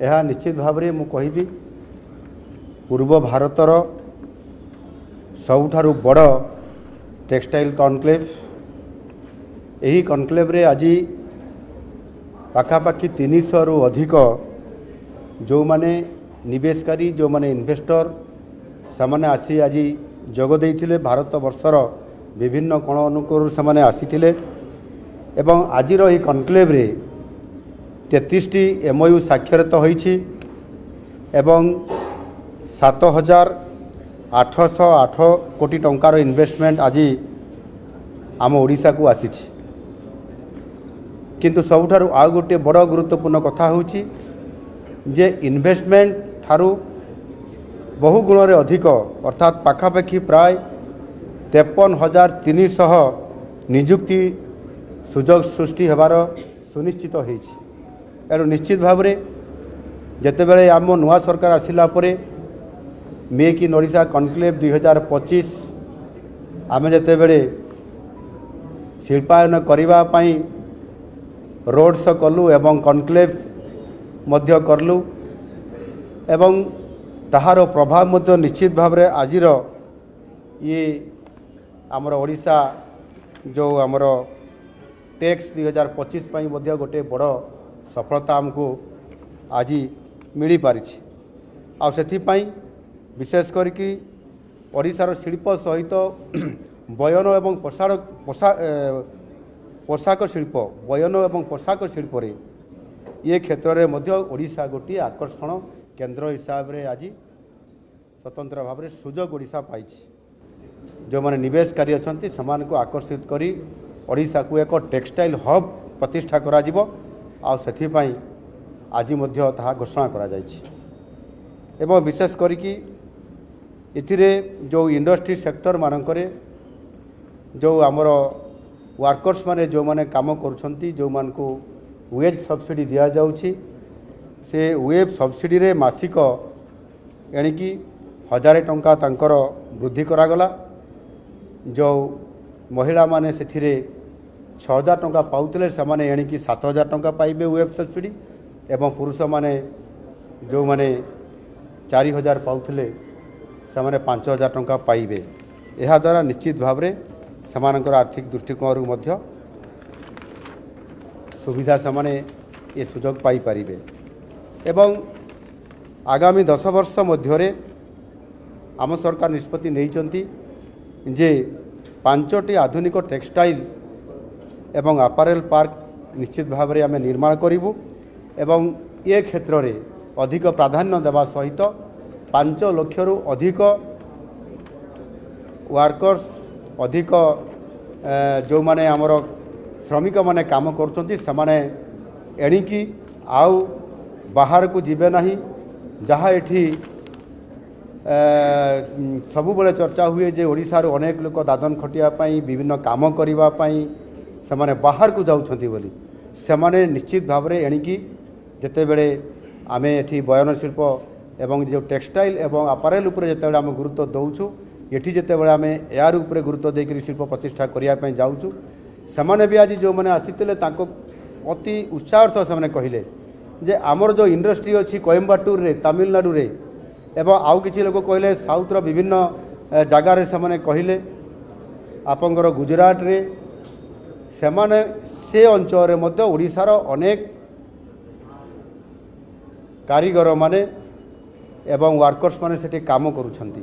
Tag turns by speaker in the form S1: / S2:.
S1: यह निश्चित भाव में मु कहि पूर्व भारतर सबुठारु बड़ टेक्सटाइल कॉन्क्लेव यही कॉन्क्लेव रे आज पाखापाखि 300 रु अधिक जो माने निवेशकारी जो माने इन्वेस्टर से आसी आज जोग देइथिले भारत वर्षर विभिन्न कोण अनुकूल से आसीथिले एवं आजिर ही कॉन्क्लेव रे 33 MOU स्वाक्षरित होईछि एवं 7,808 कोटी टंकार इन्वेस्टमेंट आज आम ओडिशा को आसीछि। किंतु सबुठारु आ गोटे बड़ गुरुत्वपूर्ण कथा होछि जे इन्वेस्टमेंट ठारू बहु गुण रे अधिक अर्थात पाखापाखि प्राय 53,300 नियुक्ति सुजोग सृष्टि हेबार सुनिश्चित होईछि। एणु निश्चित भाव में जितेबाला आम नुआ सरकार आसिला परे मेक इन ओडिशा कॉन्क्लेव 2025 आम जितेबाला शिल्पायन करने रोड शो कलु एवं कॉन्क्लेव मध्य करलु एवं ताहार प्रभाव मध्य निश्चित भाव में आजिर ये आमर ओडिशा जो आमर टैक्स 2025 पाई मध्य गोटे बड़ सफलता आमको आज मिल पारि आ विशेष करके ओडिशार शिल्प सहित बयन एवं पोशाक शिल्प बयन एवं पोशाक शिल्प रे ये क्षेत्र में मध्य ओडिशा गोटे आकर्षण केंद्र हिसाब से आज स्वतंत्र भाव में सुजोग ओडिशा पाई जो माने निवेशकारी अच्छा से आकर्षित करी ओडिशा को एक टेक्सटाइल हब प्रतिष्ठा करा जिवो आ सेथिपाई आज मध्य ताहा घोषणा करा जायछि एवं विशेष करिकी इथिरे जो इंडस्ट्री सेक्टर मानकरे जो आमर वर्कर्स माने जो माने काम करुछंती जो मान को वेज सब्सिडी दिया जाउछि से वेज सब्सिडी रे मासिक एणिकी 1000 टंका तांकर वृद्धि करागला जो महिला माने सेथिरे 6,000 टंका पाउतले समाने एणिकी 7,000 टंका पाइबे वेब सब्सिडी एवं पुरुष माने जो माने 4,000 पाउतले समाने 5,000 टंका पाइबे। यह द्वारा निश्चित भाव में समानकर आर्थिक दृष्टिकोण मध्य सुविधा समाने ये सुजोग पाई पारिबे एवं आगामी 10 वर्ष मध्य आम सरकार निष्पत्ति नैचंती जे 5टी आधुनिक टेक्सटाइल एवं अपारेल पार्क निश्चित भाव में आम निर्माण करूँ एवं ये क्षेत्र में अधिक प्राधान्य देवा सहित 5 लाख रु अधिक वर्कर्स अधिक जो माने आमर श्रमिक माने काम करछंती समाने एणिकी आउ बाहर को जीवे नहीं जहाँ एठी सबु बेले चर्चा हुए जे ओडिशार अनेक लोक दादन खटिया पाई विभिन्न काम करिवा पाई समाने बाहर को जाउछंती बोली समाने निश्चित भाव में एणिकी जेते बेले आमे एठी बयन शिल्प एवं जो टेक्सटाइल एवं अपारेल उपरे जेते बेले आम गुरुत्व दउछु एठी जेते बेले आमे एआर उपरे गुरुत्व देकरी शिल्प प्रतिष्ठा करिया पाई जाउछु समाने भी आज जो माने आसीतिले तांको अति उत्साह सह समाने कहिले जे आमर जो इंडस्ट्री अछि कोयम्बाटूर रे तमिलनाडु रे एवं आउ किछि लोक कहले साउथ रो विभिन्न जगार समाने कहले आपंगर गुजरात रे समाने से अंचल रे मध्य ओडिशार अनेक कारीगर माने एवं वर्कर्स माने सेठी काम करूछंती।